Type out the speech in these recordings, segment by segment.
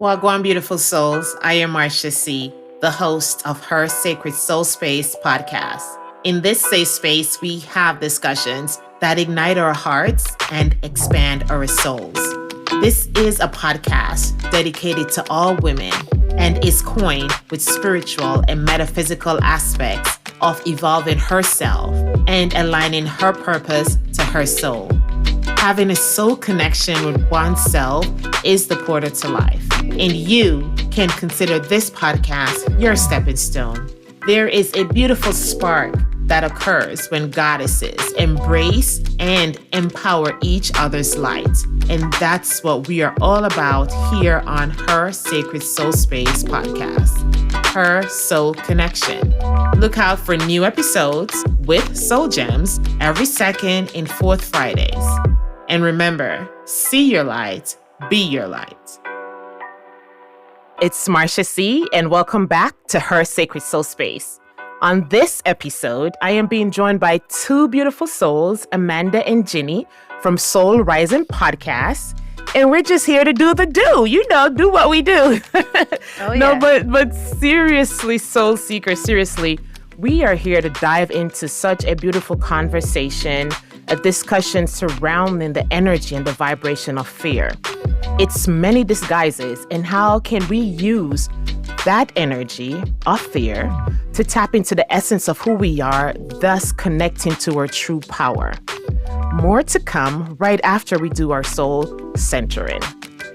Wagwan beautiful souls, I am Marsha C, the host of Her Sacred Soul Space podcast. In this safe space, we have discussions that ignite our hearts and expand our souls. This is a podcast dedicated to all women and is coined with spiritual and metaphysical aspects of evolving herself and aligning her purpose to her soul. Having a soul connection with oneself is the portal to life, and you can consider this podcast your stepping stone. There is a beautiful spark that occurs when goddesses embrace and empower each other's light, and that's what we are all about here on Her Sacred Soul Space podcast, Her Soul Connection. Look out for new episodes with Soul Gems every second and fourth Fridays. And remember, see your light, be your light. It's Marsha C, and welcome back to Her Sacred Soul Space. On this episode, I am being joined by two beautiful souls, Amanda and Ginny, from Soul Rising Podcast. And we're just here to do what we do. Oh, yeah. No, but seriously, soul seekers, seriously, we are here to dive into such a beautiful conversation, a discussion surrounding the energy and the vibration of fear. Its many disguises, and how can we use that energy of fear to tap into the essence of who we are, thus connecting to our true power. More to come right after we do our soul centering.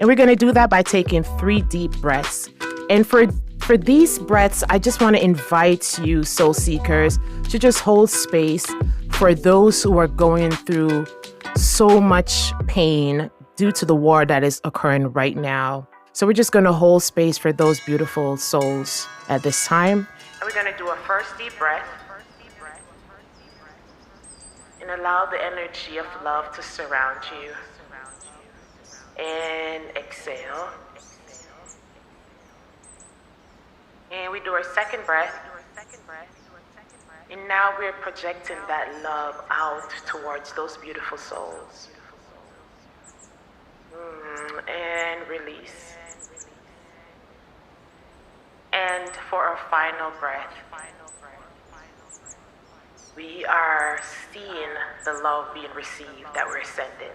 And we're going to do that by taking 3 deep breaths. And for these breaths, I just want to invite you, soul seekers, to just hold space for those who are going through so much pain due to the war that is occurring right now. So we're just going to hold space for those beautiful souls at this time. And we're going to do a first deep breath and allow the energy of love to surround you. And exhale. And we do our second breath. And now we're projecting that love out towards those beautiful souls. And release. And for our final breath, we are seeing the love being received that we're sending.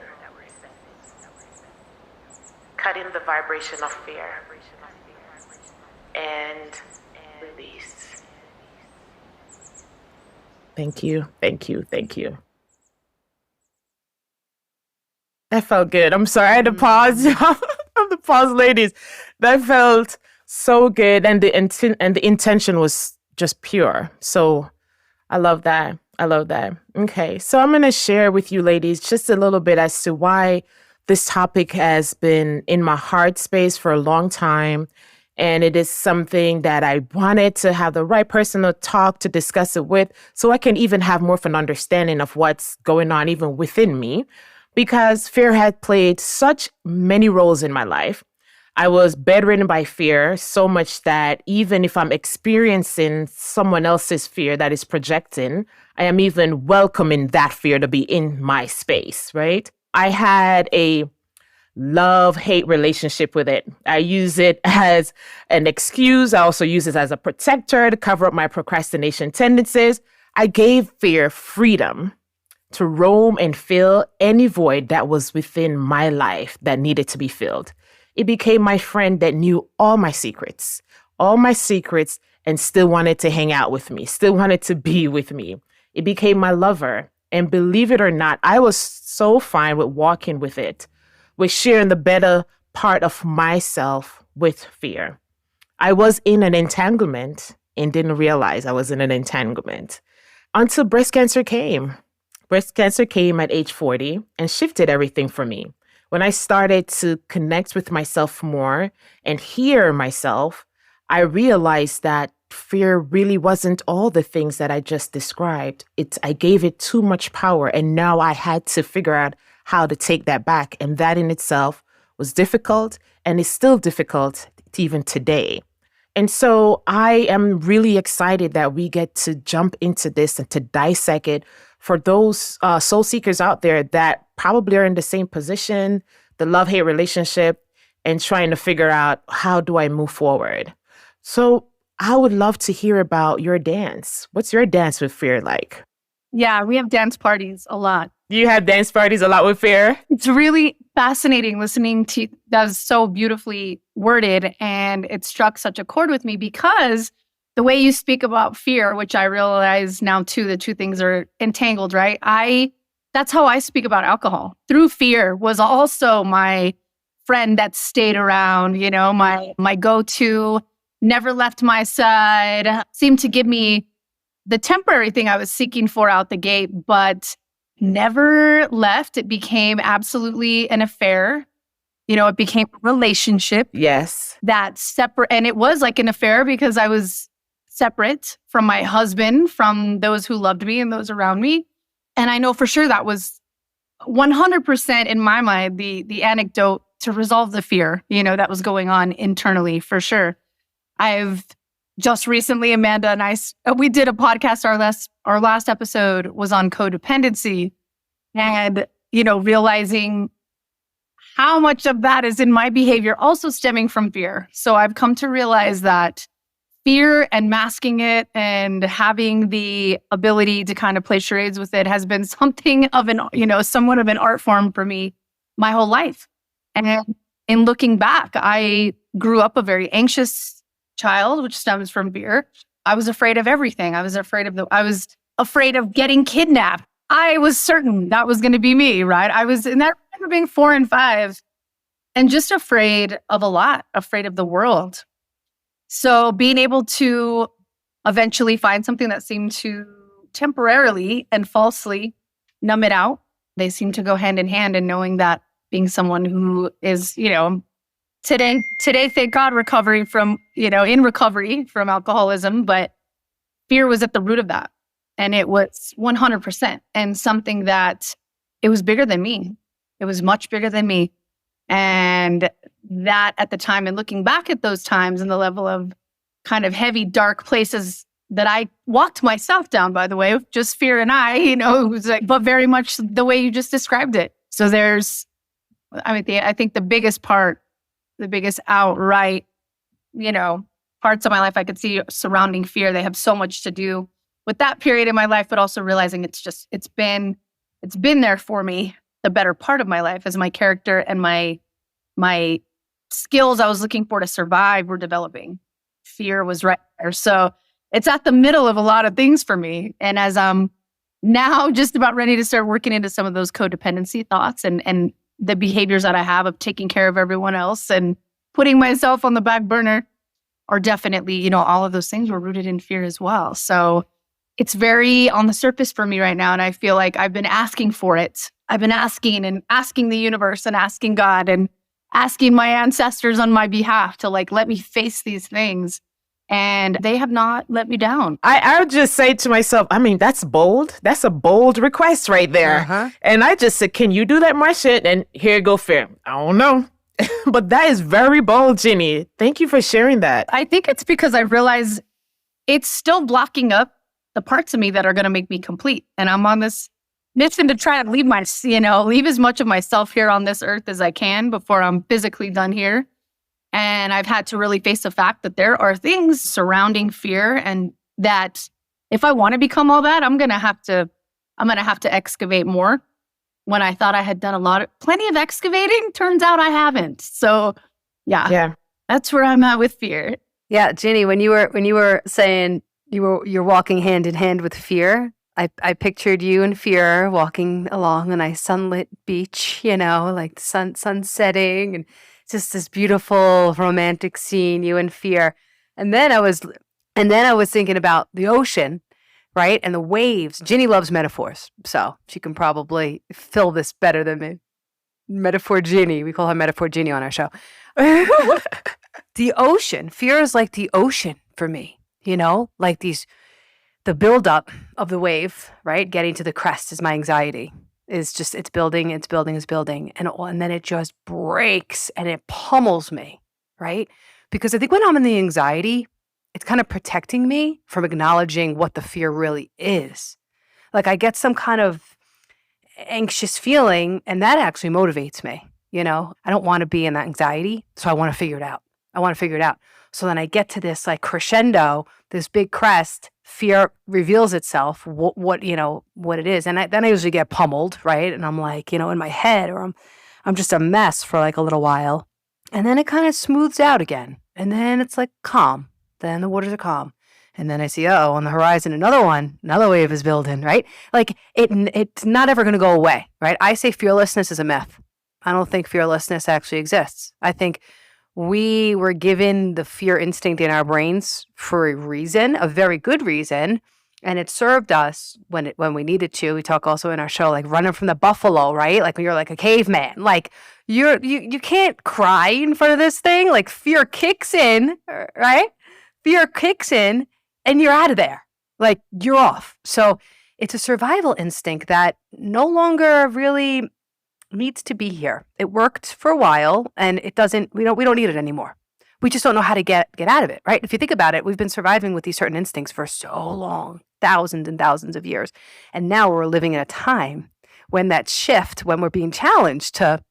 Cutting the vibration of fear. And release. Thank you. That felt good. I'm sorry, I had to pause. I have to pause, ladies. That felt so good, and the intention was just pure. So I love that. Okay, so I'm going to share with you, ladies, just a little bit as to why this topic has been in my heart space for a long time. And it is something that I wanted to have the right person to discuss it with, so I can even have more of an understanding of what's going on even within me. Because fear had played such many roles in my life. I was bedridden by fear so much that even if I'm experiencing someone else's fear that is projecting, I am even welcoming that fear to be in my space, right? I had a love-hate relationship with it. I use it as an excuse. I also use it as a protector to cover up my procrastination tendencies. I gave fear freedom to roam and fill any void that was within my life that needed to be filled. It became my friend that knew all my secrets, and still wanted to hang out with me, still wanted to be with me. It became my lover. And believe it or not, I was so fine with walking with it, with sharing the better part of myself with fear. I was in an entanglement and didn't realize I was in an entanglement until breast cancer came. Breast cancer came at age 40 and shifted everything for me. When I started to connect with myself more and hear myself, I realized that fear really wasn't all the things that I just described. I gave it too much power, and now I had to figure out how to take that back. And that in itself was difficult, and is still difficult even today. And so I am really excited that we get to jump into this and to dissect it for those soul seekers out there that probably are in the same position, the love-hate relationship, and trying to figure out, how do I move forward? So I would love to hear about your dance. What's your dance with fear like? Yeah, we have dance parties a lot. You have dance parties a lot with fear? It's really fascinating listening to that was so beautifully worded, and it struck such a chord with me because the way you speak about fear, which I realize now too, the two things are entangled, right? That's how I speak about alcohol. Through fear was also my friend that stayed around, my go-to, never left my side, seemed to give me the temporary thing I was seeking for out the gate, but never left. It became absolutely an affair. It became a relationship. Yes. That separate, and it was like an affair because I was separate from my husband, from those who loved me and those around me. And I know for sure that was 100% in my mind, the anecdote to resolve the fear, that was going on internally for sure. I've just recently, Amanda and I, we did a podcast. Our last episode was on codependency, and realizing how much of that is in my behavior also stemming from fear. So I've come to realize that fear and masking it and having the ability to kind of play charades with it has been something of somewhat of an art form for me my whole life. And in looking back, I grew up a very anxious child, which stems from fear. I was afraid of everything. I was afraid of getting kidnapped. I was certain that was going to be me, right? I was in that remember being 4 and 5 and just afraid of a lot, afraid of the world. So being able to eventually find something that seemed to temporarily and falsely numb it out, they seem to go hand in hand, and knowing that being someone who is, today, thank God, in recovery from alcoholism, but fear was at the root of that. And it was 100% and something that it was bigger than me. It was much bigger than me. And that at the time, and looking back at those times and the level of kind of heavy, dark places that I walked myself down, by the way, just fear and it was like, but very much the way you just described it. So I think the biggest outright, parts of my life I could see surrounding fear, they have so much to do with that period in my life, but also realizing it's been there for me the better part of my life as my character and my skills I was looking for to survive were developing. Fear was right there. So it's at the middle of a lot of things for me. And as I'm now just about ready to start working into some of those codependency thoughts and the behaviors that I have of taking care of everyone else and putting myself on the back burner are definitely, all of those things were rooted in fear as well. So it's very on the surface for me right now. And I feel like I've been asking for it. I've been asking the universe and asking God and asking my ancestors on my behalf to let me face these things. And they have not let me down. I would just say to myself, that's bold. That's a bold request right there. Uh-huh. And I just said, can you do that, Marsha? And here you go, fear. I don't know. But that is very bold, Ginny. Thank you for sharing that. I think it's because I realize it's still blocking up the parts of me that are going to make me complete. And I'm on this mission to try and leave as much of myself here on this earth as I can before I'm physically done here. And I've had to really face the fact that there are things surrounding fear, and that if I want to become all that, I'm going to have to excavate more. When I thought I had done plenty of excavating, turns out I haven't. So yeah, that's where I'm at with fear. Yeah, Ginny, when you were saying you're walking hand in hand with fear, I pictured you and fear walking along a nice sunlit beach, like the sun setting, and just this beautiful romantic scene, you and fear. And then I was thinking about the ocean, right? And the waves. Ginny loves metaphors, so she can probably fill this better than me. Metaphor Ginny. We call her Metaphor Ginny on our show. The ocean. Fear is like the ocean for me, like the buildup of the wave, right? Getting to the crest is my anxiety. It's building. And then it just breaks and it pummels me, right? Because I think when I'm in the anxiety, it's kind of protecting me from acknowledging what the fear really is. Like I get some kind of anxious feeling, and that actually motivates me. You know, I don't want to be in that anxiety. So I want to figure it out. So then I get to this like crescendo, this big crest, fear reveals itself, what it is. And then I usually get pummeled, right? And I'm like, in my head, or I'm just a mess for like a little while. And then it kind of smooths out again. And then it's like calm. Then the waters are calm. And then I see, on the horizon, another wave is building, right? Like it's not ever going to go away, right? I say fearlessness is a myth. I don't think fearlessness actually exists. I think we were given the fear instinct in our brains for a reason, a very good reason, and it served us when we needed to. We talk also in our show, like running from the buffalo, right? Like when you're like a caveman, like you can't cry in front of this thing. Like fear kicks in, right? Fear kicks in, and you're out of there. Like you're off. So it's a survival instinct that no longer really needs to be here. It worked for a while, and it doesn't. We don't need it anymore. We just don't know how to get out of it, right? If you think about it, we've been surviving with these certain instincts for so long, thousands and thousands of years, and now we're living in a time when that shift, when we're being challenged to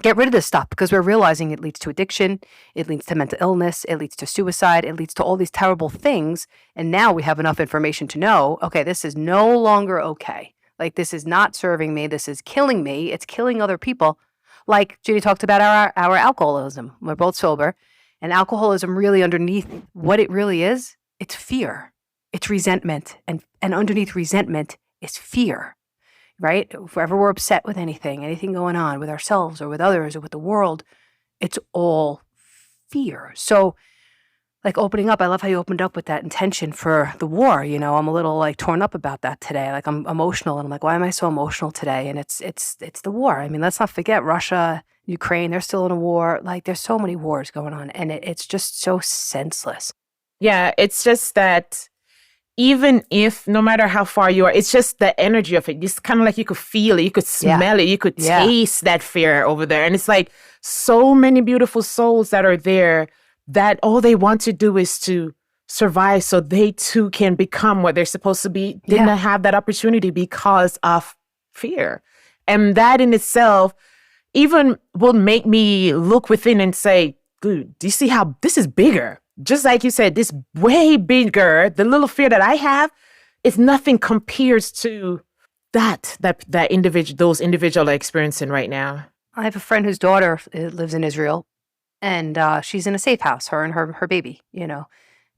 get rid of this stuff, because we're realizing it leads to addiction, it leads to mental illness, it leads to suicide, it leads to all these terrible things. And now we have enough information to know, okay, this is no longer okay. Like, this is not serving me. This is killing me. It's killing other people. Like Ginny talked about our alcoholism. We're both sober. And alcoholism, really underneath what it really is, it's fear. It's resentment. And underneath resentment is fear, right? If ever we're upset with anything going on with ourselves or with others or with the world, it's all fear. So like opening up, I love how you opened up with that intention for the war. I'm a little like torn up about that today. Like I'm emotional, and I'm like, why am I so emotional today? And it's the war. I mean, let's not forget Russia, Ukraine, they're still in a war. Like there's so many wars going on, and it's just so senseless. Yeah, it's just that even if, no matter how far you are, it's just the energy of it. It's kind of like you could feel it, you could smell it, you could taste that fear over there. And it's like so many beautiful souls that are there that all they want to do is to survive so they too can become what they're supposed to be. Did not have that opportunity because of fear. And that in itself even will make me look within and say, dude, do you see how this is bigger? Just like you said, this way bigger. The little fear that I have is nothing compares to that individual, those individuals are experiencing right now. I have a friend whose daughter lives in Israel, and she's in a safe house, her and her baby,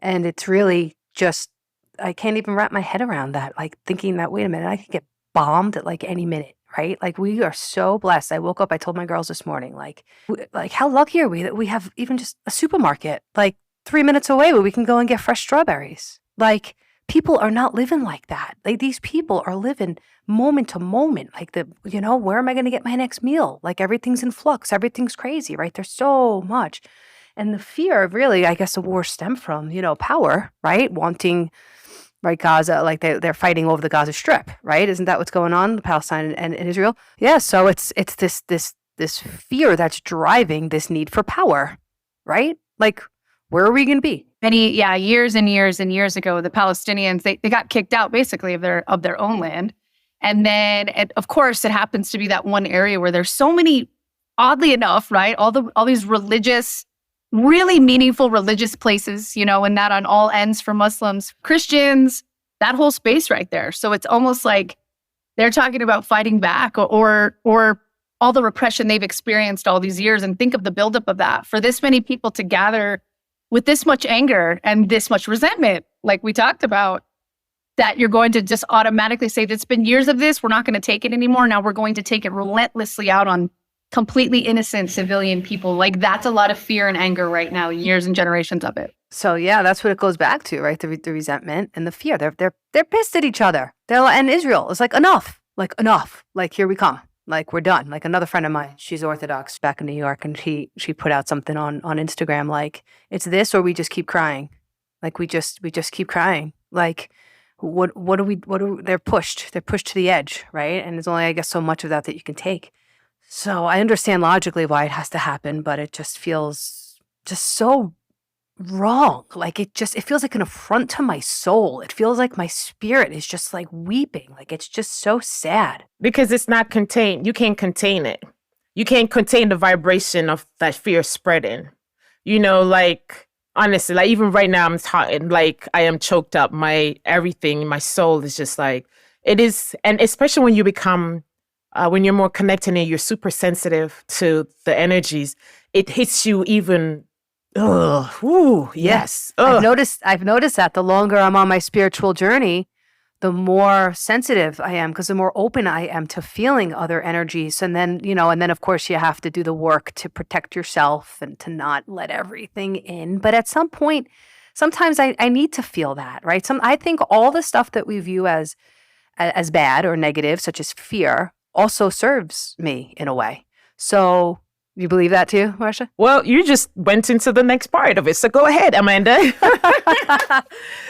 and it's really just, I can't even wrap my head around that. Like thinking that, wait a minute, I could get bombed at like any minute, right? Like we are so blessed. I woke up, I told my girls this morning, like how lucky are we that we have even just a supermarket, like 3 minutes away where we can go and get fresh strawberries. Like people are not living like that. Like these people are living moment to moment. Like where am I going to get my next meal? Like everything's in flux. Everything's crazy, right? There's so much. And the fear of really, I guess the war stemmed from, power, right? Wanting, right, Gaza, like they're fighting over the Gaza Strip, right? Isn't that what's going on, Palestine and Israel? Yeah, so it's this fear that's driving this need for power, right? Like, where are we going to be? Years and years and years ago, the Palestinians, they got kicked out basically of their own land. And then, of course, it happens to be that one area where there's so many, oddly enough, right? All these religious, really meaningful religious places, and that on all ends for Muslims, Christians, that whole space right there. So it's almost like they're talking about fighting back or all the repression they've experienced all these years. And think of the buildup of that for this many people to gather with this much anger and this much resentment, like we talked about, that you're going to just automatically say, it's been years of this, we're not going to take it anymore. Now we're going to take it relentlessly out on completely innocent civilian people. Like that's a lot of fear and anger right now, years and generations of it. So yeah, that's what it goes back to, right? The resentment and the fear. They're pissed at each other. And Israel is like, enough, like here we come. Like we're done. Like another friend of mine, she's Orthodox back in New York, and she put out something on Instagram like, it's this or we just keep crying. Like we just keep crying. Like they're pushed to the edge, right? And there's only, I guess, so much of that you can take. So I understand logically why it has to happen, but it just feels just so wrong. Like it feels like an affront to my soul. It feels like my spirit is just like weeping. Like it's just so sad. Because it's not contained. You can't contain it. you can't contain the vibration of that fear spreading. You know, like, honestly, like even right now, I'm talking, like I am choked up. My everything, my soul is just like, it is. And especially when you become, when you're more connected and you're super sensitive to the energies, it hits you even, yes. I've noticed that the longer I'm on my spiritual journey, the more sensitive I am, because the more open I am to feeling other energies. And then, of course you have to do the work to protect yourself and to not let everything in. But at some point, sometimes I need to feel that, right? I think all the stuff that we view as bad or negative, such as fear, also serves me in a way. So you believe that too, Marsha? Well, you just went into the next part of it. So go ahead, Amanda. I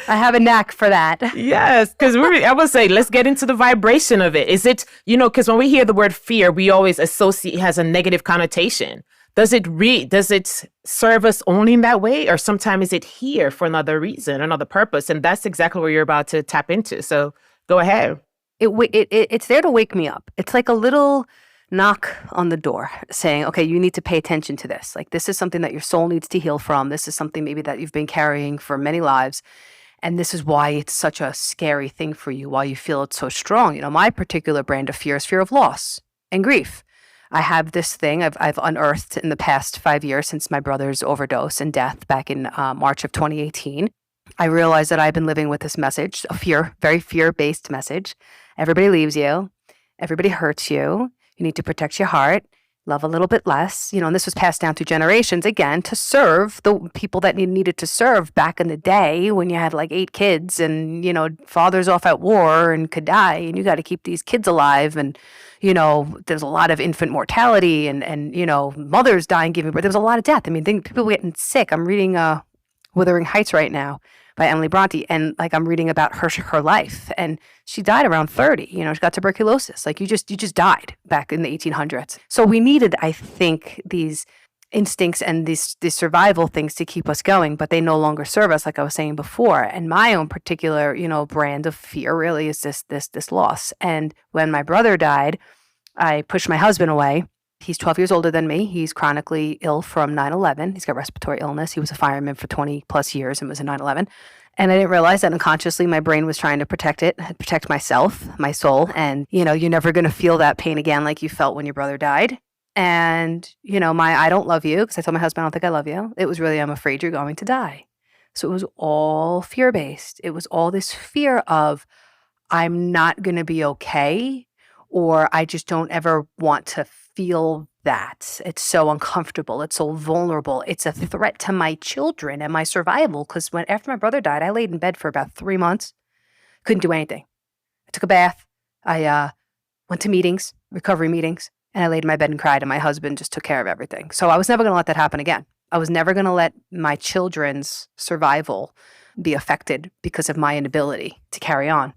have a knack for that. Yes, because I would say, let's get into the vibration of it. Is it, because when we hear the word fear, we always associate it has a negative connotation. Does it serve us only in that way? Or sometimes is it here for another reason, another purpose? And that's exactly what you're about to tap into. So go ahead. It's there to wake me up. It's like a little knock on the door saying, okay, you need to pay attention to this. Like, this is something that your soul needs to heal from. This is something maybe that you've been carrying for many lives. And this is why it's such a scary thing for you, why you feel it's so strong. My particular brand of fear is fear of loss and grief. I have this thing I've unearthed in the past 5 years since my brother's overdose and death back in March of 2018. I realized that I've been living with this message, a very fear-based message. Everybody leaves you. Everybody hurts you. You need to protect your heart, love a little bit less, and this was passed down through generations, again, to serve the people that needed to serve back in the day when you had like 8 kids and, father's off at war and could die and you got to keep these kids alive. And, there's a lot of infant mortality and mothers dying, giving birth. There was a lot of death. I mean, people were getting sick. I'm reading Wuthering Heights right now by Emily Bronte. And like, I'm reading about her life, and she died around 30, she got tuberculosis. Like you just died back in the 1800s. So we needed, I think, these instincts and these survival things to keep us going, but they no longer serve us, like I was saying before. And my own particular, brand of fear really is this loss. And when my brother died, I pushed my husband away. He's 12 years older than me. He's chronically ill from 9/11. He's got respiratory illness. He was a fireman for 20 plus years and was in 9/11. And I didn't realize that unconsciously my brain was trying to protect myself, my soul. And, you're never going to feel that pain again like you felt when your brother died. And, my I don't love you, because I told my husband I don't think I love you. It was really, I'm afraid you're going to die. So it was all fear-based. It was all this fear of, I'm not going to be okay, or I just don't ever want to feel that. It's so uncomfortable. It's so vulnerable. It's a threat to my children and my survival. Because after my brother died, I laid in bed for about 3 months. Couldn't do anything. I took a bath. I went to meetings, recovery meetings, and I laid in my bed and cried. And my husband just took care of everything. So I was never going to let that happen again. I was never going to let my children's survival be affected because of my inability to carry on.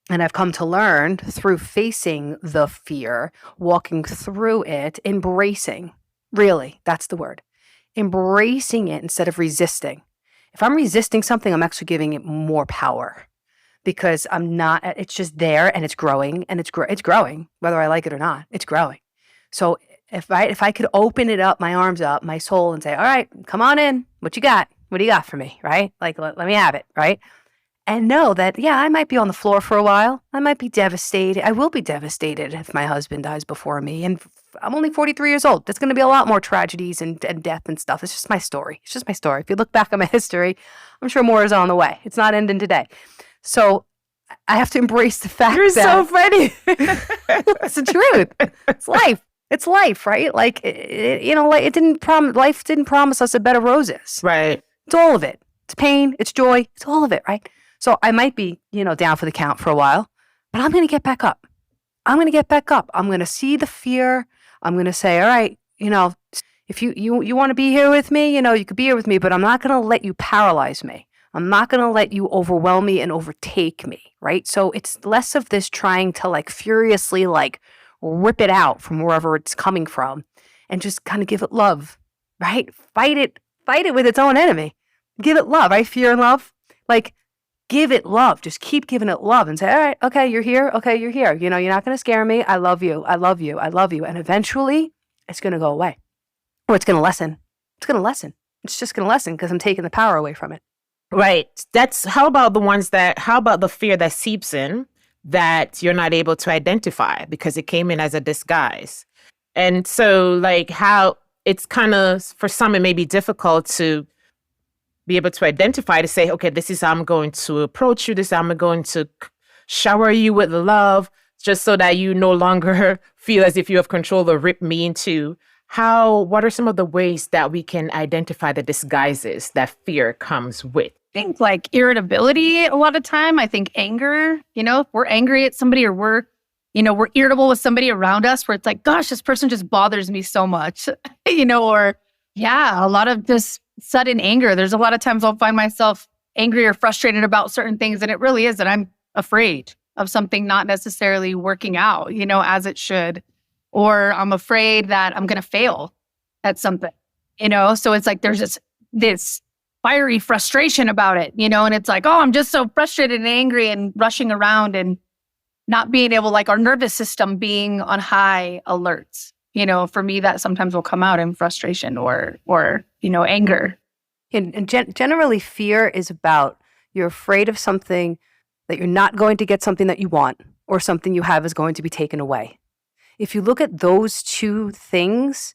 And I've come to learn through facing the fear, walking through it, embracing. Really, that's the word. Embracing it instead of resisting. If I'm resisting something, I'm actually giving it more power, because it's just there and it's growing and it's growing, whether I like it or not, it's growing. So if I could open it up, my arms up, my soul, and say, all right, come on in. What you got? What do you got for me? Right? Like, let me have it. Right? And know that, yeah, I might be on the floor for a while. I might be devastated. I will be devastated if my husband dies before me. And I'm only 43 years old. There's going to be a lot more tragedies and death and stuff. It's just my story. It's just my story. If you look back at my history, I'm sure more is on the way. It's not ending today. So I have to embrace the fact You're so funny. It's the truth. It's life. It's life, right? Like, life didn't promise us a bed of roses. Right. It's all of it. It's pain. It's joy. It's all of it, right? So I might be, down for the count for a while, but I'm going to get back up. I'm going to get back up. I'm going to see the fear. I'm going to say, all right, if you want to be here with me, you could be here with me, but I'm not going to let you paralyze me. I'm not going to let you overwhelm me and overtake me, right? So it's less of this trying to furiously rip it out from wherever it's coming from and just kind of give it love, right? Fight it with its own enemy. Give it love, right? Fear and love. Give it love. Just keep giving it love and say, all right, okay, you're here. Okay, you're here. You're not going to scare me. I love you. I love you. I love you. And eventually it's going to go away. Or it's going to lessen. It's going to lessen. It's just going to lessen because I'm taking the power away from it. Right. How about the fear that seeps in that you're not able to identify because it came in as a disguise? And so like how it's kind of, for some, it may be difficult to be able to identify, to say, okay, this is how I'm going to approach you. This is how I'm going to shower you with love, just so that you no longer feel as if you have control or rip me into. What are some of the ways that we can identify the disguises that fear comes with? I think like irritability a lot of time. I think anger, if we're angry at somebody or we're irritable with somebody around us where it's like, gosh, this person just bothers me so much, or a lot of this sudden anger. There's a lot of times I'll find myself angry or frustrated about certain things. And it really is that I'm afraid of something not necessarily working out, as it should. Or I'm afraid that I'm going to fail at something, So it's like there's this fiery frustration about it, and it's like, oh, I'm just so frustrated and angry and rushing around and not being able, like our nervous system being on high alerts. For me, that sometimes will come out in frustration or anger. And generally, fear is about you're afraid of something, that you're not going to get something that you want, or something you have is going to be taken away. If you look at those two things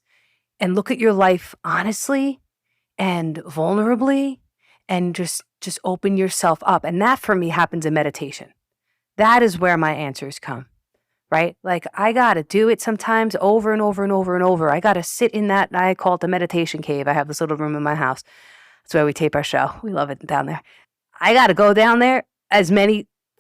and look at your life honestly and vulnerably and just open yourself up, and that for me happens in meditation. That is where my answers come, right? Like I got to do it sometimes over and over and over and over. I got to sit in that, I call it the meditation cave. I have this little room in my house. That's where we tape our show. We love it down there. I got to go down there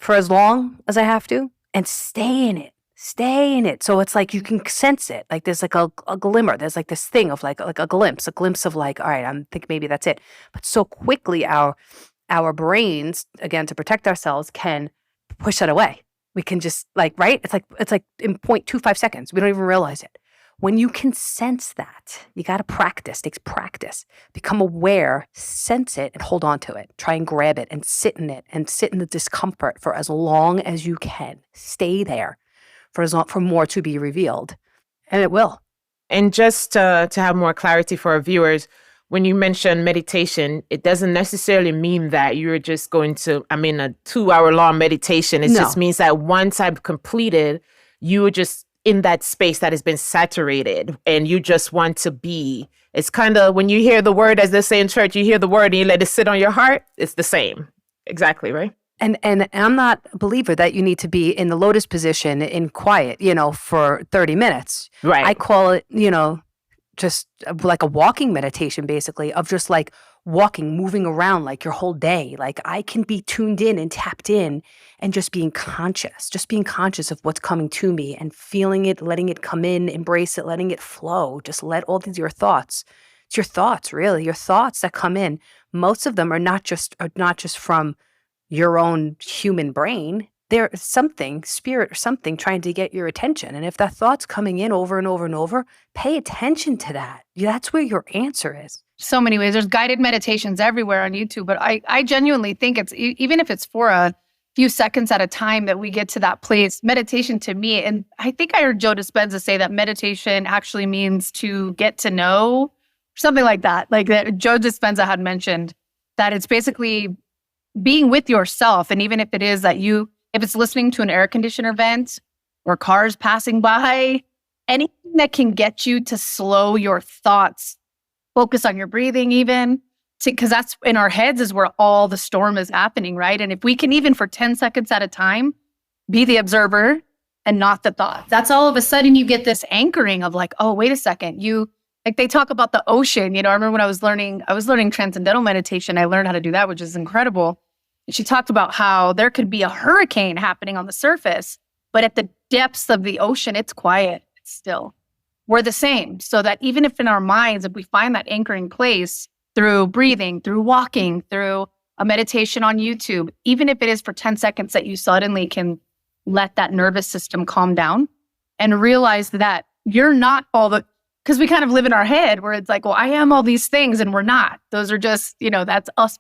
for as long as I have to and stay in it. Stay in it. So it's like you can sense it. Like there's like a glimmer. There's like this thing of like a glimpse of like, all right, I think maybe that's it. But so quickly our brains, again, to protect ourselves, can push that away. We can just like, right? It's like in 0.25 seconds. We don't even realize it. When you can sense that, you got to practice. It takes practice. Become aware, sense it, and hold on to it. Try and grab it and sit in it and sit in the discomfort for as long as you can. Stay there for more to be revealed. And it will. And just to have more clarity for our viewers, when you mention meditation, it doesn't necessarily mean that you're just going to, a 2-hour-long meditation. It just means that once I've completed, you're just in that space that has been saturated and you just want to be. It's kind of when you hear the word, as they say in church, you hear the word and you let it sit on your heart. It's the same. Exactly, right? And I'm not a believer that you need to be in the lotus position in quiet, for 30 minutes. Right. I call it, just like a walking meditation, basically, of just like walking, moving around like your whole day. Like I can be tuned in and tapped in and just being conscious of what's coming to me and feeling it, letting it come in, embrace it, letting it flow. Just let all these your thoughts. It's your thoughts, really, your thoughts that come in. Most of them are not just from your own human brain. There's something, spirit or something trying to get your attention. And if that thought's coming in over and over and over, pay attention to that. That's where your answer is. So many ways. There's guided meditations everywhere on YouTube, but I genuinely think it's, even if it's for a few seconds at a time, that we get to that place. Meditation to me, and I think I heard Joe Dispenza say that meditation actually means to get to know, something like that. Like that Joe Dispenza had mentioned that it's basically being with yourself. And even if it is that if it's listening to an air conditioner vent or cars passing by, anything that can get you to slow your thoughts, focus on your breathing even, because that's in our heads is where all the storm is happening, right? And if we can even for 10 seconds at a time, be the observer and not the thought, that's all of a sudden you get this anchoring of like, oh, wait a second. Like they talk about the ocean, I remember when I was learning transcendental meditation, I learned how to do that, which is incredible. She talked about how there could be a hurricane happening on the surface, but at the depths of the ocean, it's quiet, it's still. We're the same. So that even if in our minds, if we find that anchoring place through breathing, through walking, through a meditation on YouTube, even if it is for 10 seconds that you suddenly can let that nervous system calm down and realize that you're not because we kind of live in our head where it's like, well, I am all these things and we're not. Those are just, that's us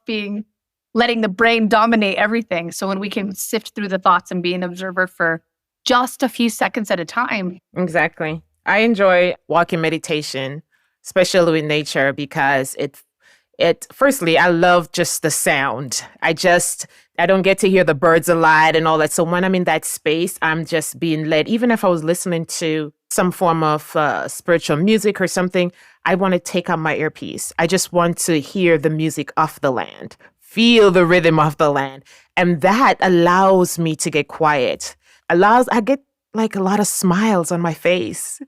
letting the brain dominate everything. So when we can sift through the thoughts and be an observer for just a few seconds at a time. Exactly. I enjoy walking meditation, especially with nature, because it firstly, I love just the sound. I don't get to hear the birds a lot and all that. So when I'm in that space, I'm just being led. Even if I was listening to some form of spiritual music or something, I want to take out my earpiece. I just want to hear the music of the land, feel the rhythm of the land. And that allows me to get quiet. I get like a lot of smiles on my face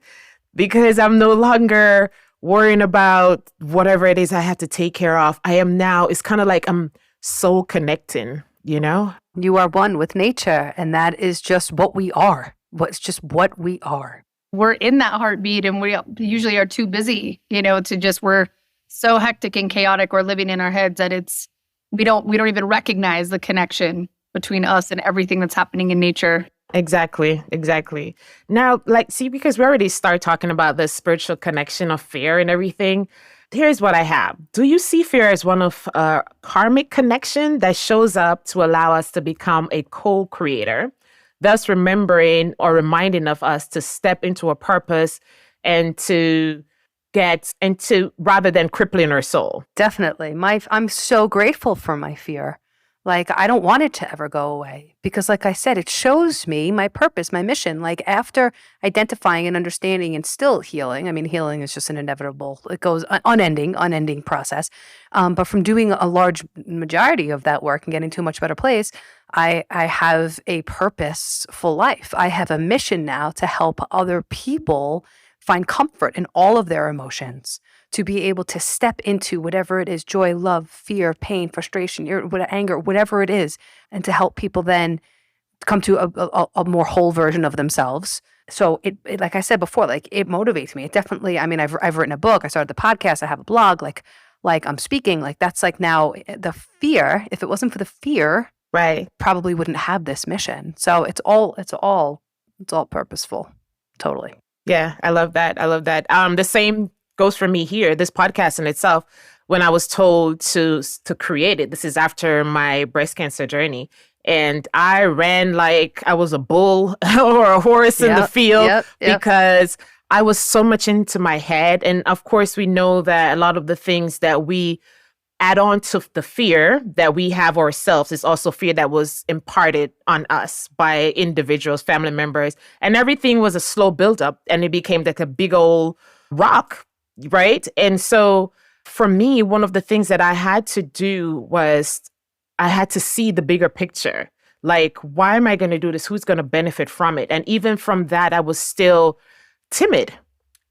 because I'm no longer worrying about whatever it is I have to take care of. I am now, it's kind of like I'm soul connecting, you know? You are one with nature, and that is just what we are. It's just what we are. We're in that heartbeat, and we usually are too busy, we're so hectic and chaotic. We're living in our heads that we don't even recognize the connection between us and everything that's happening in nature. Exactly. Now, because we already started talking about the spiritual connection of fear and everything. Here's what I have. Do you see fear as one of a karmic connection that shows up to allow us to become a co-creator, thus remembering or reminding of us to step into a purpose and to rather than crippling our soul? Definitely. I'm so grateful for my fear. Like, I don't want it to ever go away because, like I said, it shows me my purpose, my mission. Like, after identifying and understanding and still healing, I mean, healing is just an inevitable, it goes unending process. But from doing a large majority of that work and getting to a much better place, I have a purposeful life. I have a mission now to help other people find comfort in all of their emotions, to be able to step into whatever it is, joy, love, fear, pain, frustration, anger, whatever it is, and to help people then come to a more whole version of themselves. So it like I said before, like, it motivates me. It definitely, I mean, I've written a book, I started the podcast, I have a blog, like I'm speaking, like that's like now the fear, if it wasn't for the fear, Right. probably wouldn't have this mission. So it's all purposeful. Totally. Yeah, I love that. The same goes for me here. This podcast in itself, when I was told to create it, this is after my breast cancer journey. And I ran like I was a bull or a horse in the field because I was so much into my head. And of course, we know that a lot of the things that we add on to the fear that we have ourselves is also fear that was imparted on us by individuals, family members, and everything was a slow buildup, and it became like a big old rock, right? And so for me, one of the things that I had to do was I had to see the bigger picture. Like, why am I going to do this? Who's going to benefit from it? And even from that, I was still timid.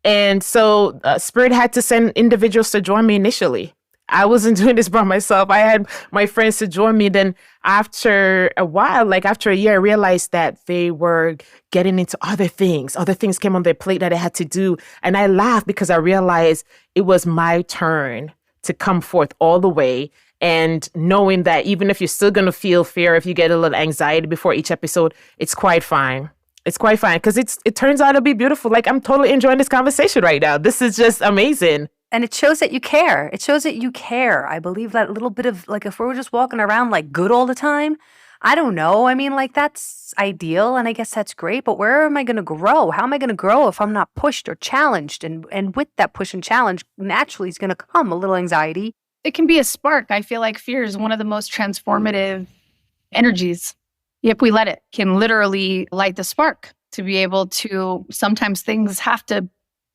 And so Spirit had to send individuals to join me initially. I wasn't doing this by myself. I had my friends to join me. Then after a while, like after a year, I realized that they were getting into other things. Other things came on their plate that I had to do. And I laughed because I realized it was my turn to come forth all the way. And knowing that even if you're still going to feel fear, if you get a little anxiety before each episode, it's quite fine. It's quite fine because it turns out to be beautiful. Like, I'm totally enjoying this conversation right now. This is just amazing. And it shows that you care. It shows that you care. I believe that little bit of, like, if we were just walking around like good all the time, I don't know. I mean, like, that's ideal, and I guess that's great, but where am I going to grow? How am I going to grow if I'm not pushed or challenged? And with that push and challenge, naturally is going to come a little anxiety. It can be a spark. I feel like fear is one of the most transformative energies. If we let it, can literally light the spark to be able to, sometimes things have to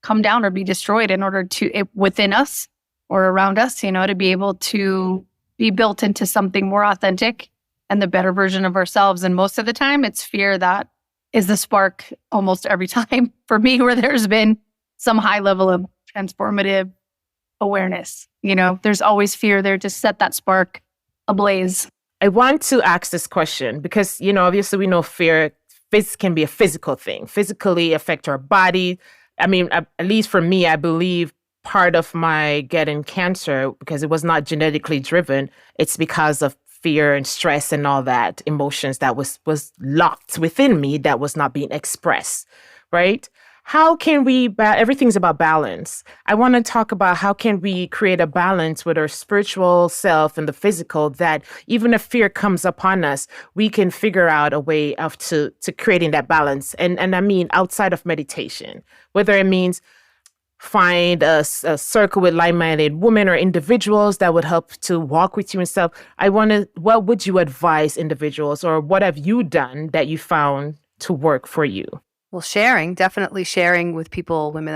come down or be destroyed in order to, within us or around us, to be able to be built into something more authentic and the better version of ourselves. And most of the time, it's fear that is the spark almost every time for me, where there's been some high level of transformative awareness. There's always fear there to set that spark ablaze. I want to ask this question because, obviously we know fear can be a physical thing, physically affect our body. I mean, at least for me, I believe part of my getting cancer, because it was not genetically driven, it's because of fear and stress and all that emotions that was locked within me that was not being expressed, right? how can we, everything's about balance. I want to talk about how can we create a balance with our spiritual self and the physical, that even if fear comes upon us, we can figure out a way of to creating that balance. And I mean, outside of meditation, whether it means find a circle with like-minded women or individuals that would help to walk with you and stuff. What would you advise individuals, or what have you done that you found to work for you? Well, definitely sharing with people, women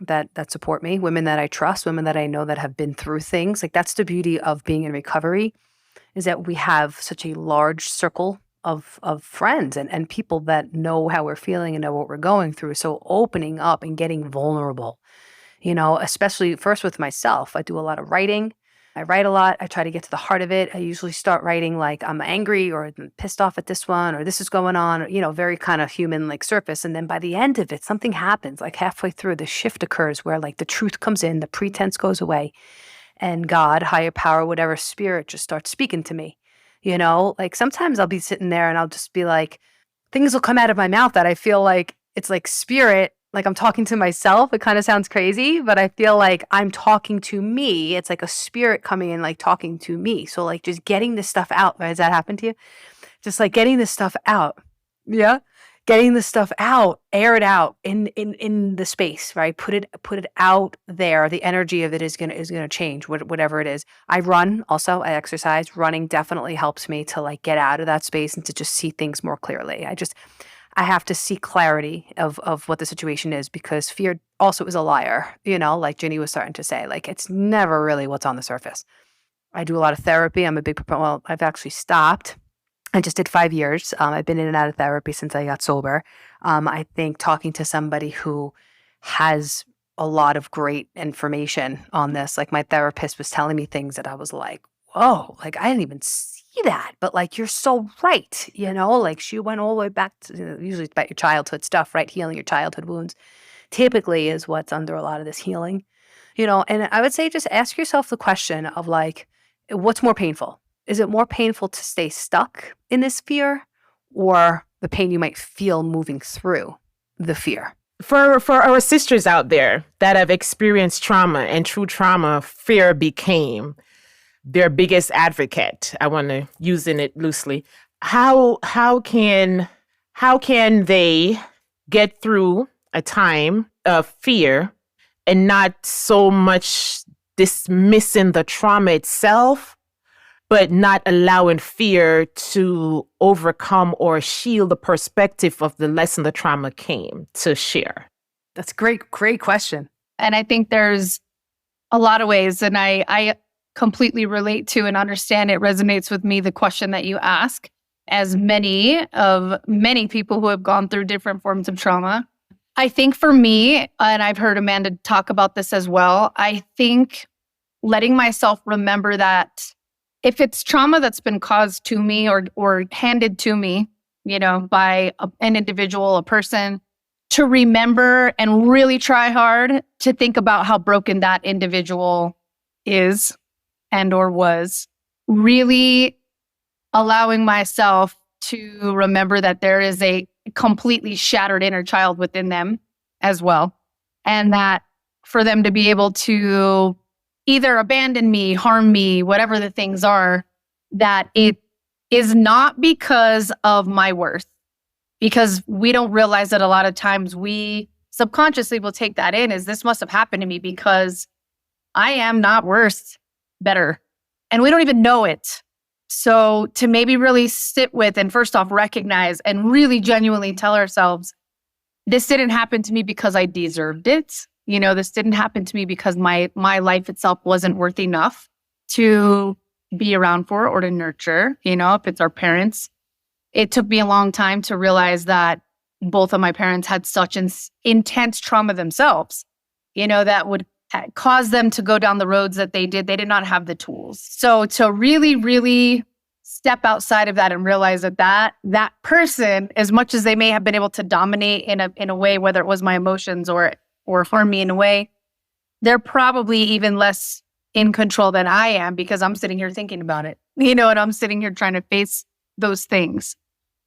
that support me, women that I trust, women that I know that have been through things. Like, that's the beauty of being in recovery, is that we have such a large circle of friends and people that know how we're feeling and know what we're going through. So opening up and getting vulnerable, especially first with myself. I do a lot of writing. I write a lot. I try to get to the heart of it. I usually start writing like I'm angry or I'm pissed off at this one or this is going on, very kind of human like surface. And then by the end of it, something happens. Like halfway through, the shift occurs where like the truth comes in, the pretense goes away, and God, higher power, whatever spirit just starts speaking to me. Like sometimes I'll be sitting there and I'll just be like, things will come out of my mouth that I feel like it's like spirit. Like I'm talking to myself. It kind of sounds crazy, but I feel like I'm talking to me. It's like a spirit coming in, like talking to me. So like just getting this stuff out. Has that happened to you? Just like getting this stuff out. Yeah. Getting this stuff out, air it out in the space, right? Put it out there. The energy of it is gonna change, whatever it is. I run also. I exercise. Running definitely helps me to like get out of that space and to just see things more clearly. I have to see clarity of what the situation is, because fear also is a liar, like Ginny was starting to say, like it's never really what's on the surface. I do a lot of therapy. I'm a big proponent. Well, I've actually stopped. I just did 5 years. I've been in and out of therapy since I got sober. I think talking to somebody who has a lot of great information on this, like my therapist was telling me things that I was like, whoa, like I didn't even see that, but like you're so right, like she went all the way back to, usually it's about your childhood stuff, right? Healing your childhood wounds typically is what's under a lot of this healing, and I would say just ask yourself the question of like, what's more painful? Is it more painful to stay stuck in this fear, or the pain you might feel moving through the fear? For our sisters out there that have experienced trauma, and through trauma, fear became their biggest advocate. I want to using it loosely. How can they get through a time of fear and not so much dismissing the trauma itself, but not allowing fear to overcome or shield the perspective of the lesson the trauma came to share? That's a great question. And I think there's a lot of ways, and I completely relate to and understand, it resonates with me, the question that you ask, as many people who have gone through different forms of trauma. I think for me, and I've heard Amanda talk about this as well, I think letting myself remember that if it's trauma that's been caused to me or handed to me, by an individual, a person, to remember and really try hard to think about how broken that individual is and or was, really allowing myself to remember that there is a completely shattered inner child within them as well. And that for them to be able to either abandon me, harm me, whatever the things are, that it is not because of my worth. Because we don't realize that a lot of times we subconsciously will take that in as this must have happened to me because I am not worth better. And we don't even know it. So to maybe really sit with and first off recognize and really genuinely tell ourselves, this didn't happen to me because I deserved it. This didn't happen to me because my life itself wasn't worth enough to be around for or to nurture, if it's our parents. It took me a long time to realize that both of my parents had such intense trauma themselves, that would cause them to go down the roads that they did. They did not have the tools. So to really, really step outside of that and realize that person, as much as they may have been able to dominate in a way, whether it was my emotions or harm me in a way, they're probably even less in control than I am because I'm sitting here thinking about it, and I'm sitting here trying to face those things.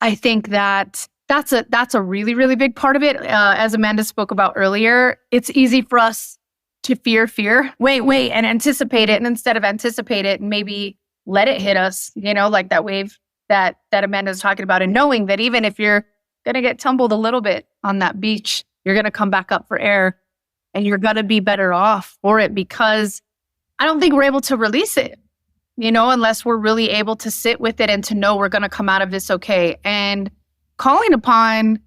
I think that that's a really, really big part of it. As Amanda spoke about earlier, it's easy for us to fear, wait, and anticipate it. And instead of anticipate it, maybe let it hit us, like that wave that Amanda's talking about. And knowing that even if you're going to get tumbled a little bit on that beach, you're going to come back up for air and you're going to be better off for it, because I don't think we're able to release it, unless we're really able to sit with it and to know we're going to come out of this okay. And calling upon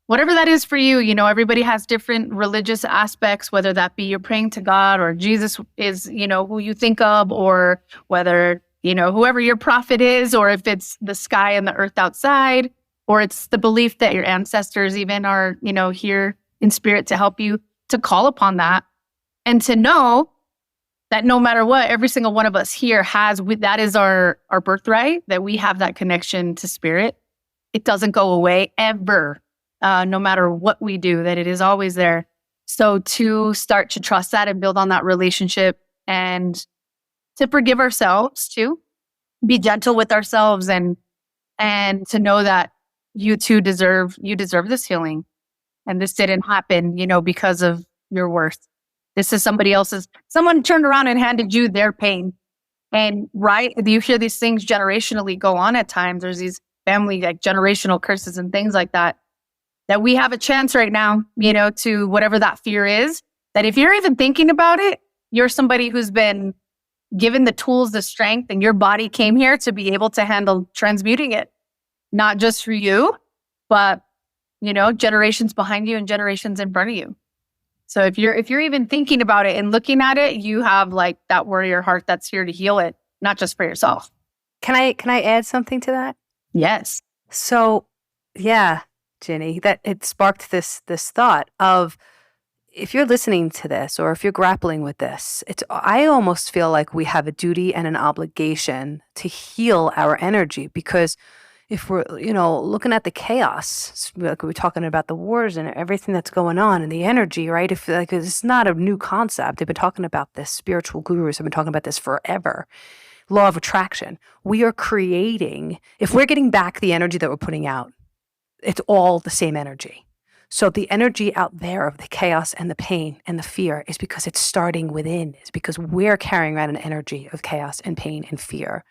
whatever that is for you, everybody has different religious aspects, whether that be you're praying to God or Jesus is, who you think of, or whether, whoever your prophet is, or if it's the sky and the earth outside, or it's the belief that your ancestors even are, here in spirit to help you, to call upon that and to know that no matter what, every single one of us here that is our birthright, that we have that connection to spirit. It doesn't go away ever, no matter what we do, that it is always there. So to start to trust that and build on that relationship, and to forgive ourselves too, be gentle with ourselves, and to know that you too deserve this healing. And this didn't happen, because of your worth. This is someone turned around and handed you their pain. And right, you hear these things generationally go on at times. There's these family like generational curses and things like that we have a chance right now, to whatever that fear is, that if you're even thinking about it, you're somebody who's been given the tools, the strength, and your body came here to be able to handle transmuting it, not just for you, but, generations behind you and generations in front of you. So if you're even thinking about it and looking at it, you have like that warrior heart that's here to heal it, not just for yourself. Can I add something to that? Yes. So, yeah, Ginny, that it sparked this thought of, if you're listening to this or if you're grappling with this, I almost feel like we have a duty and an obligation to heal our energy, because if we're, looking at the chaos, like we're talking about the wars and everything that's going on and the energy, right? If like it's not a new concept, they've been talking about this. Spiritual gurus have been talking about this forever. Law of attraction. We are creating, if we're getting back the energy that we're putting out, it's all the same energy. So the energy out there of the chaos and the pain and the fear is because it's starting within. It's because we're carrying around an energy of chaos and pain and fear.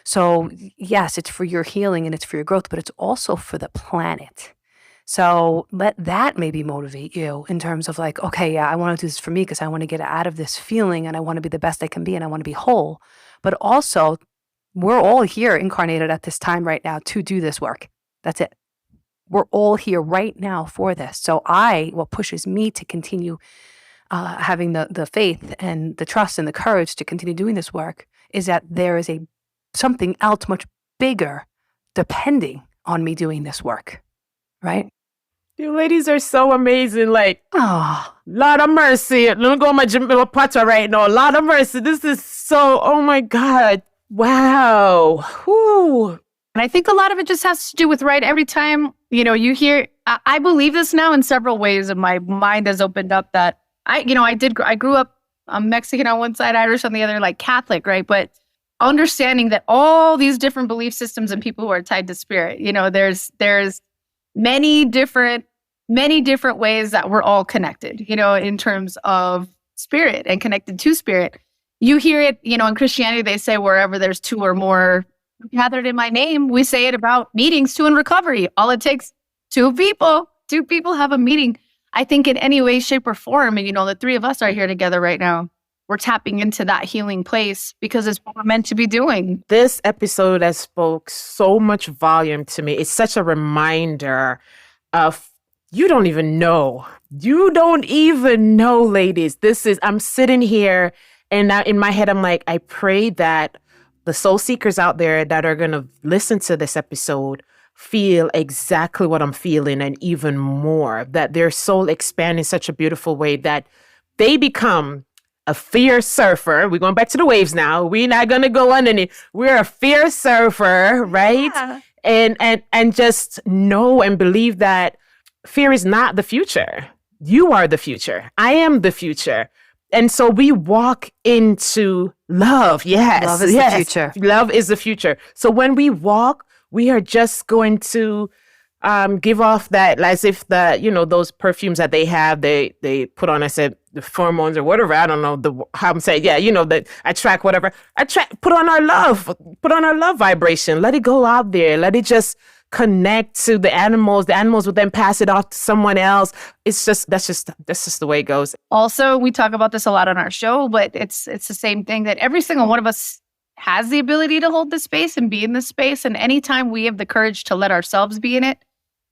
So yes, it's for your healing and it's for your growth, but it's also for the planet. So let that maybe motivate you in terms of like, okay, yeah, I want to do this for me because I want to get out of this feeling and I want to be the best I can be and I want to be whole. But also, we're all here incarnated at this time right now to do this work. That's it. We're all here right now for this. So what pushes me to continue having the faith and the trust and the courage to continue doing this work is that there is something else much bigger depending on me doing this work, right? You ladies are so amazing. Like, Oh, Lord of mercy. Let me go on my pata right now. Lord of mercy. This is so, oh my God. Wow. Whew. And I think a lot of it just has to do with, right, every time, you hear, I believe this now in several ways, and my mind has opened up that I grew up Mexican on one side, Irish on the other, like Catholic, right? But understanding that all these different belief systems and people who are tied to spirit, there's many different ways that we're all connected, in terms of spirit and connected to spirit. You hear it, in Christianity, they say wherever there's two or more gathered in my name. We say it about meetings too in recovery. All it takes, two people have a meeting. I think in any way, shape, or form, and the three of us are here together right now. We're tapping into that healing place because it's what we're meant to be doing. This episode has spoke so much volume to me. It's such a reminder of, you don't even know, ladies. I'm sitting here and now in my head, I'm like, I pray that the soul seekers out there that are going to listen to this episode feel exactly what I'm feeling and even more, that their soul expand in such a beautiful way that they become a fear surfer. We're going back to the waves now. We're not going to go underneath. We're a fear surfer, right? Yeah. And just know and believe that fear is not the future. You are the future. I am the future. And so we walk into love. Yes. Love is the future. Love is the future. So when we walk, we are just going to give off that, as if those perfumes that they have, they put on, I said, the pheromones or whatever. I don't know how I'm saying. Yeah, that attract whatever. Put on our love vibration. Let it go out there. Let it just connect to the animals. The animals will then pass it off to someone else. That's just the way it goes. Also, we talk about this a lot on our show, but it's the same thing, that every single one of us has the ability to hold this space and be in this space. And anytime we have the courage to let ourselves be in it,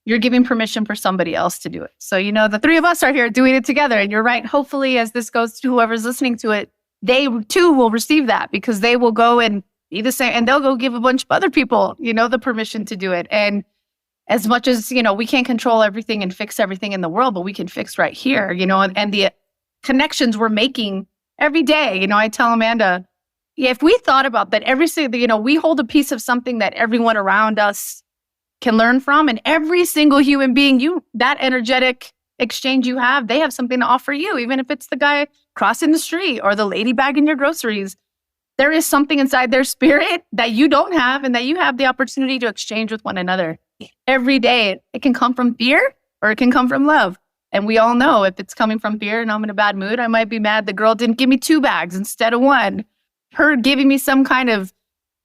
you're giving permission for somebody else to do it. So, the three of us are here doing it together. And you're right. Hopefully, as this goes to whoever's listening to it, they too will receive that, because they will go and be the same, and they'll go give a bunch of other people, the permission to do it. And as much as, we can't control everything and fix everything in the world, but we can fix right here, and the connections we're making every day. I tell Amanda, if we thought about that every single, we hold a piece of something that everyone around us can learn from, and every single human being, that energetic exchange you have, they have something to offer you, even if it's the guy crossing the street or the lady bagging your groceries. There is something inside their spirit that you don't have, and that you have the opportunity to exchange with one another every day. It can come from fear or it can come from love. And we all know, if it's coming from fear and I'm in a bad mood, I might be mad the girl didn't give me 2 bags instead of 1. Her giving me some kind of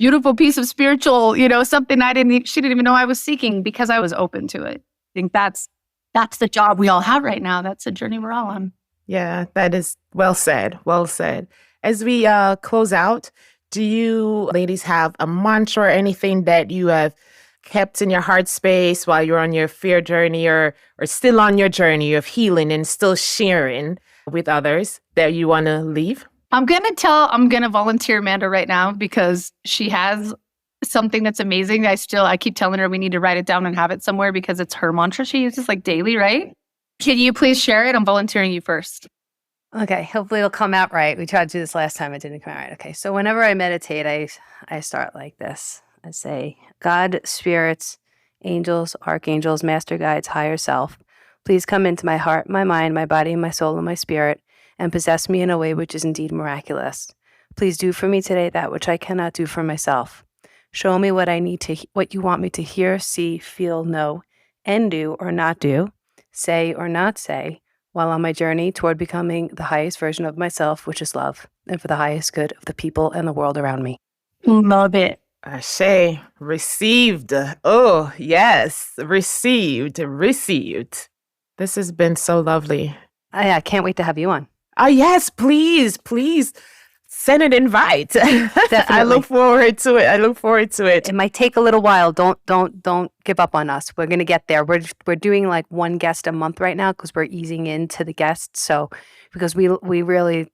beautiful piece of spiritual, something she didn't even know I was seeking, because I was open to it. I think that's the job we all have right now. That's the journey we're all on. Yeah, that is well said. Well said. As we close out, do you ladies have a mantra or anything that you have kept in your heart space while you're on your fear journey, or still on your journey of healing and still sharing with others, that you want to leave? I'm going to volunteer Amanda right now, because she has something that's amazing. I keep telling her we need to write it down and have it somewhere, because it's her mantra she uses daily, right? Can you please share it? I'm volunteering you first. Okay, hopefully it'll come out right. We tried to do this last time. It didn't come out right. Okay, so whenever I meditate, I start like this. I say, God, spirits, angels, archangels, master guides, higher self, please come into my heart, my mind, my body, my soul, and my spirit, and possess me in a way which is indeed miraculous. Please do for me today that which I cannot do for myself. Show me what you want me to hear, see, feel, know, and do or not do, say or not say, while on my journey toward becoming the highest version of myself, which is love, and for the highest good of the people and the world around me. Love it. Ashe, received. Oh, yes, received. This has been so lovely. I can't wait to have you on. Oh, yes, please send an invite. I look forward to it. It might take a little while. Don't give up on us. We're going to get there. We're doing like 1 guest a month right now, because we're easing into the guests. So because we really,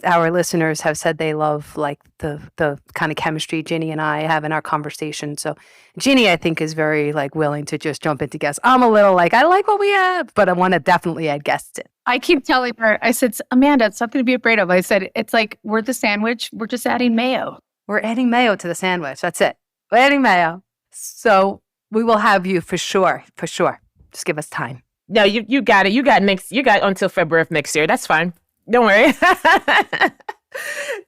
our listeners have said they love the kind of chemistry Ginny and I have in our conversation. So Ginny, I think, is very willing to just jump into guests. I'm a little I like what we have, but I want to definitely add guests in. I keep telling her, I said, Amanda, it's something to be afraid of. I said, it's we're the sandwich. We're just adding mayo. We're adding mayo to the sandwich. That's it. We're adding mayo. So we will have you for sure. Just give us time. No, you got it. You got until February of next year. That's fine. Don't worry.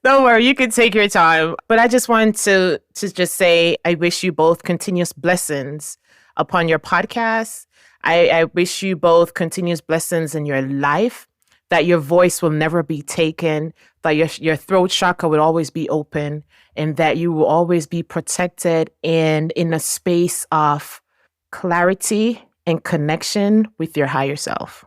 Don't worry. You can take your time. But I just wanted to just say, I wish you both continuous blessings upon your podcast. I wish you both continuous blessings in your life, that your voice will never be taken, that your throat chakra will always be open, and that you will always be protected and in a space of clarity and connection with your higher self.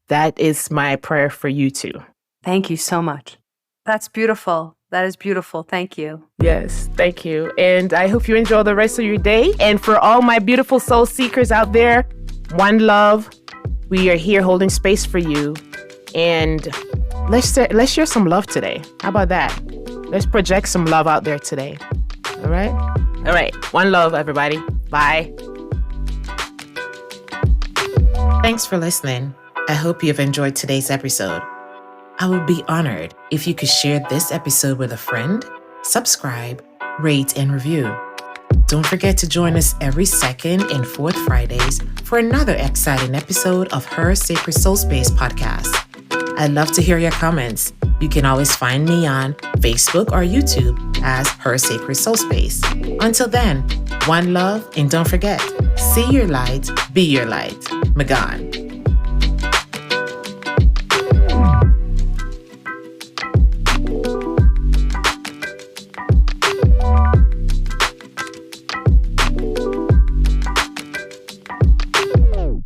That is my prayer for you too. Thank you so much. That's beautiful. That is beautiful. Thank you. Yes, thank you. And I hope you enjoy the rest of your day. And for all my beautiful soul seekers out there, one love. We are here holding space for you. And let's share some love today. How about that? Let's project some love out there today. All right? All right. One love, everybody. Bye. Thanks for listening. I hope you've enjoyed today's episode. I would be honored if you could share this episode with a friend, subscribe, rate, and review. Don't forget to join us every second and fourth Fridays for another exciting episode of Her Sacred Soul Space podcast. I'd love to hear your comments. You can always find me on Facebook or YouTube as Her Sacred Soul Space. Until then, one love, and don't forget, See your light, be your light. Magan.